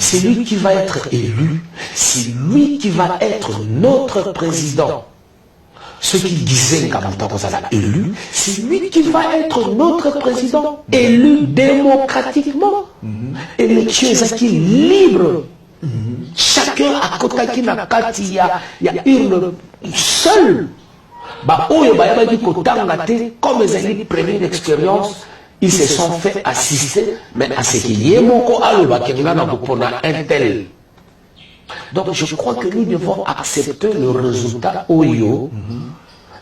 c'est lui qui va être élu, c'est lui qui va être notre président. Ceux qui disaient qu'Amoutakozala élu, c'est lui qui va être notre président, élu démocratiquement. Élection est libre. Chacun à côté qui n'a pas il y a une seule. Comme ils ont eu première expérience, ils se sont fait assister, mais à ce qu'il y ait un tel. Donc je crois que nous devons accepter le résultat OYO,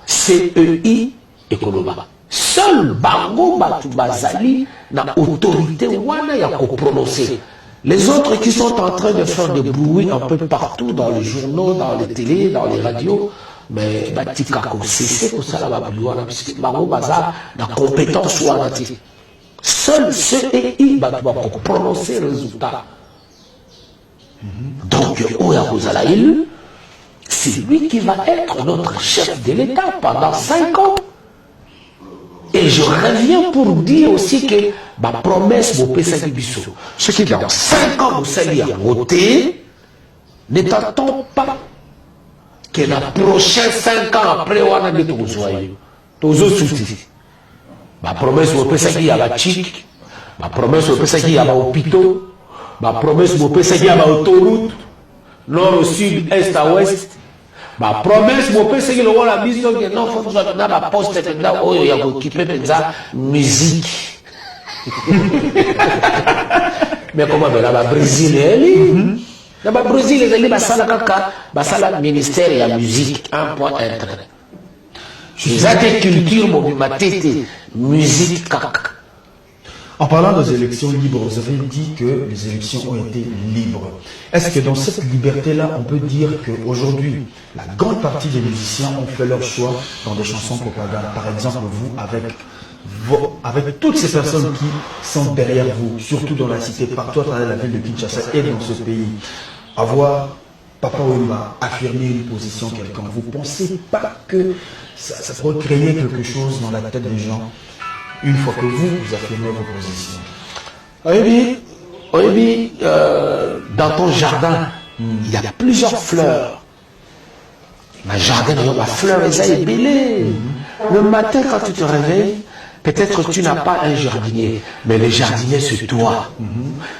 CEI et Koloba. Seul Bango Batu Bazali n'a autorité wana ya ko prononcer. Les autres qui sont en train de faire des bruits un peu partout dans les journaux, dans les télés, dans les radios, mais Batika ko c'est que ça là Bango Baza la compétence wana ti. Seul CEI va prononcer le résultat. Donc, c'est lui qui va être notre chef de l'État pendant 5 ans. Et je reviens pour dire aussi que ma promesse, ce qui dans 5 ans, vous allez voter, ne t'attends pas que la prochaine 5 ans après, on a des ma promesse, vous qu'il y a la chic, ma promesse, vous qu'il y a l'hôpital. Ma promesse, vous pouvez dire à l'autoroute, nord au sud, est à ouest. Ma promesse, vous pouvez dire la mission que non, il faut que la poste est là, où il y a occupé de la musique. Mais comment la Brésil, la Brésil, les élèves, le ministère et la musique, un point intérêt. Les agricultures, ma tête, musique, caca. En parlant des élections libres, vous avez dit que les élections ont été libres. Est-ce que dans cette liberté-là, on peut dire qu'aujourd'hui, la grande partie des musiciens ont fait leur choix dans des chansons propagande? Par exemple, vous, avec toutes ces personnes qui sont derrière vous, surtout dans la cité, partout à travers la ville de Kinshasa et dans ce pays, avoir Papa Wemba affirmer une position quelconque, vous ne pensez pas que ça pourrait créer quelque chose dans la tête des gens une fois que vous affirmez vos positions? Oui, dans ton jardin, il y a plusieurs fleurs. Ma jardin, il y a ma fleur, elle est belle. Le matin, quand tu te réveilles, peut-être tu n'as pas un jardinier, mais le jardinier, c'est toi.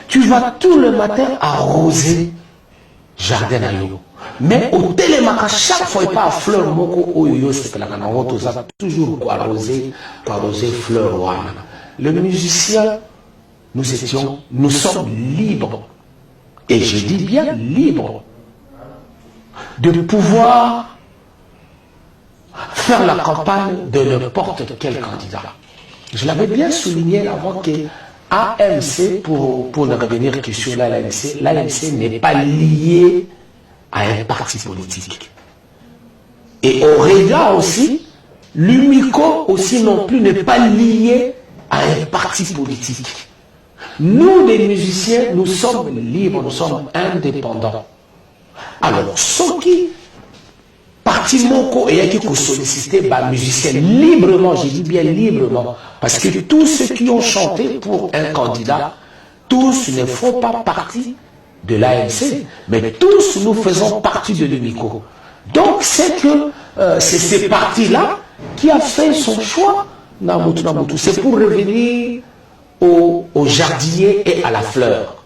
Tu vas tout le matin arroser jardin à yo. Mais au télémaca, chaque fois, il n'y a pas fleur, c'est que la toujours arroser fleur. Le musicien, nous sommes libres. Et je dis bien libres de pouvoir faire la campagne de n'importe quel candidat. Je l'avais bien souligné avant que AMC, pour ne revenir que sur l'AMC n'est pas lié à un parti politique. Et Aurélia aussi, l'UMICO aussi non plus n'est pas lié à un parti politique. Nous, les musiciens, nous sommes libres, nous sommes indépendants. Alors, ceux qui, parti Moko et qui sollicité les musiciens librement, je dis bien librement, parce que tous ceux qui ont chanté pour un candidat, tous ne font pas partie de l'AMC, mais tous nous faisons partie de l'UMICO. Donc c'est que c'est ces partis-là qui a fait son choix. C'est pour revenir au jardinier et à la fleur.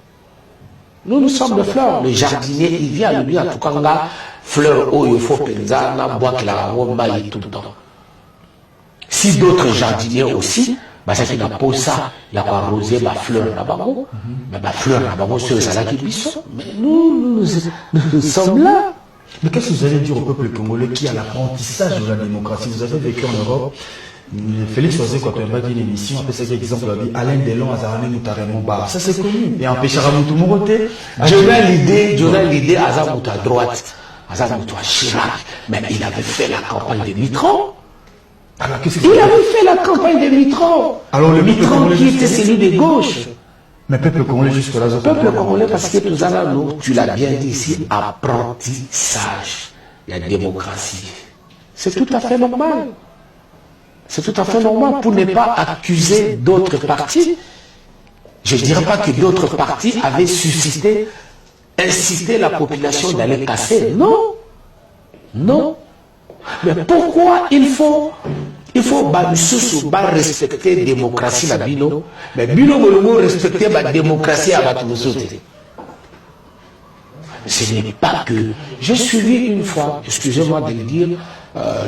Nous sommes de fleurs. Le jardinier, il vient, lui, en tout cas, fleur, il faut penza, bois qui la maille tout le temps. Si d'autres jardiniers aussi, c'est qu'il n'a pas ça, il a arrosé ma fleur là-bas, mais ma fleur là-bas, c'est ça qui bisson. Mais nous sommes là. Mais qu'est-ce que vous allez dire au peuple congolais qui a l'apprentissage de la démocratie? Vous avez vécu en Europe. Félix Oisé, quand on a dit une émission, après cet exemple, Alain Delon, Azarane Moutaremon Bar. Ça c'est connu. Et empêchera Moutou Moroté. Donnez l'idée à Azamoutou à droite, Azamoutou à Chirac. Mais il avait fait la campagne de Mitterrand. Alors, il avait fait la campagne de Mitterrand. Alors le Mitterrand qui était celui de gauche. Mais peuple congolais jusque-là. Peuple congolais, parce que tu l'as bien dit ici, apprentissage. Il y a démocratie. C'est tout à fait normal. C'est tout à fait normal pour ne pas accuser d'autres partis Je ne dirais pas que d'autres partis avaient incité la population d'aller casser. Non. Non. Mais pourquoi il faut respecter la démocratie la bino, mais bino molongo respecter la démocratie à Batumusote. Ce n'est pas que... J'ai suivi une fois, excusez-moi de le dire,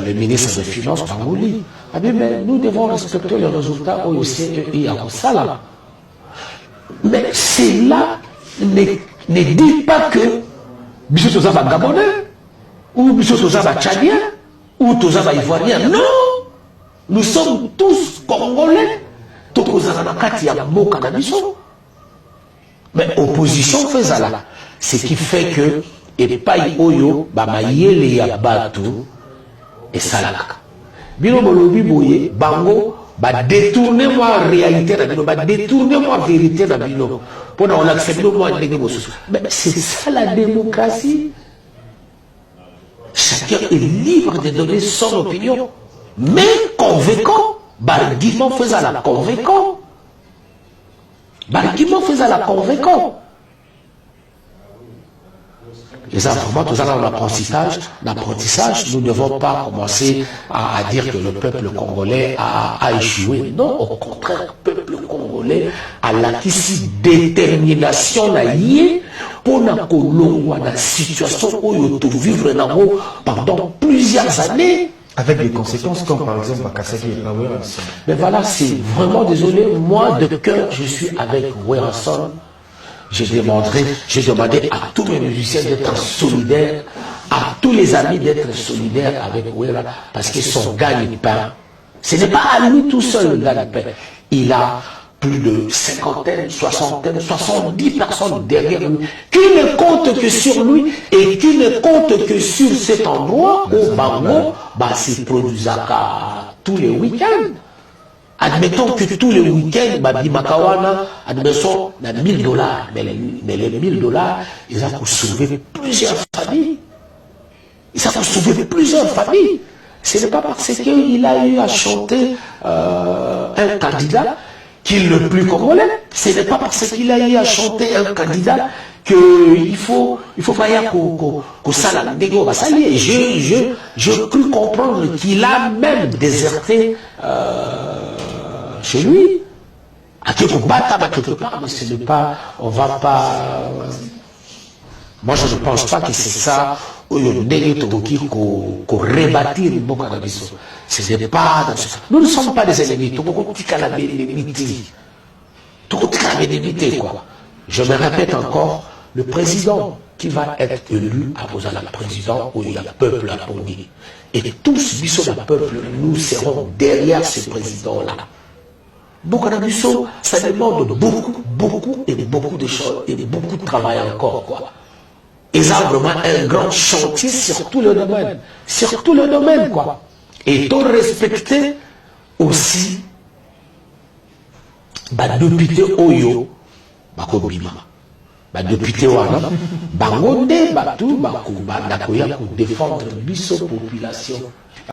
le ministre des Finances, Bangouli. Ah bien, mais nous devons respecter les résultats au CEI à Kosala. Mais cela ne dit pas que Bissot Tozaba Gabonais, ou Bissot Tozaba Tchadien, ou Tozaba Ivoirien. Non! Nous sommes tous Congolais. Mais opposition fait ça là. Ce qui fait que, et pas Oyo, Bamayele Yabatu, et Salaka. Bino Molobi Boye, Bango, détournez moi réalité, détournez moi vérité, pour qu'on accepte moi. Mais c'est ça la démocratie. Chacun est libre de donner son opinion. Mais convaincant, Barguiment faisait la convaincant. Barguiment faisait la convaincant. Les enfants, tout ça dans l'apprentissage, nous ne devons pas commencer à dire que le peuple congolais a échoué. Non, au contraire, le peuple congolais a la détermination pour la situation où il vivre pendant plusieurs années. Avec des conséquences comme par exemple à Kasaki et à Weranson. Mais voilà, c'est vraiment désolé. Moi, de cœur, je suis avec Weranson. J'ai demandé à tous mes musiciens d'être solidaires, à tous les amis d'être solidaires avec Weranson, parce que son gagne-pain, ce n'est pas à lui tout seul le gagne-pain. Il a plus de 50, 60, 70 personnes derrière lui, qui ne comptent que sur lui et qui ne comptent que sur cet endroit où Bango se produisaka tous les week-ends. Admettons que tous les week-ends, Bimakawana, admettons, on a $1000. Mais les $1000, ils ont sauvé plusieurs familles. Ils ont sauvé plusieurs familles. Ce n'est pas parce qu'il a eu à chanter un candidat qu'il n'est plus congolais. Ce n'est pas parce qu'il a eu à chanter un candidat qu'il faut pas y aller qu'au salon. Je crus comprendre qu'il a même déserté chez lui. À quelque part, mais ce n'est pas, on va pas. Moi, je ne pense pas que c'est ça qu'on rebâtir une bonne condition. Ce n'est pas. Nous ne sommes pas des ennemis. Je me répète encore, le président qui va être élu à Bozala, le président où il y a peuple à Pogny. Et tous, bisous le peuple, nous serons derrière ce président-là. Bokanabiso, ça demande beaucoup de choses et beaucoup de travail encore, quoi. Ils ont vraiment un grand chantier sur tout le domaine. Sur tout le domaine, quoi. Et tout respecter aussi, député Oyo, Bakobima. Député Wana, Bangonde, Batu, Bakuba, Nakoya, pour défendre la population.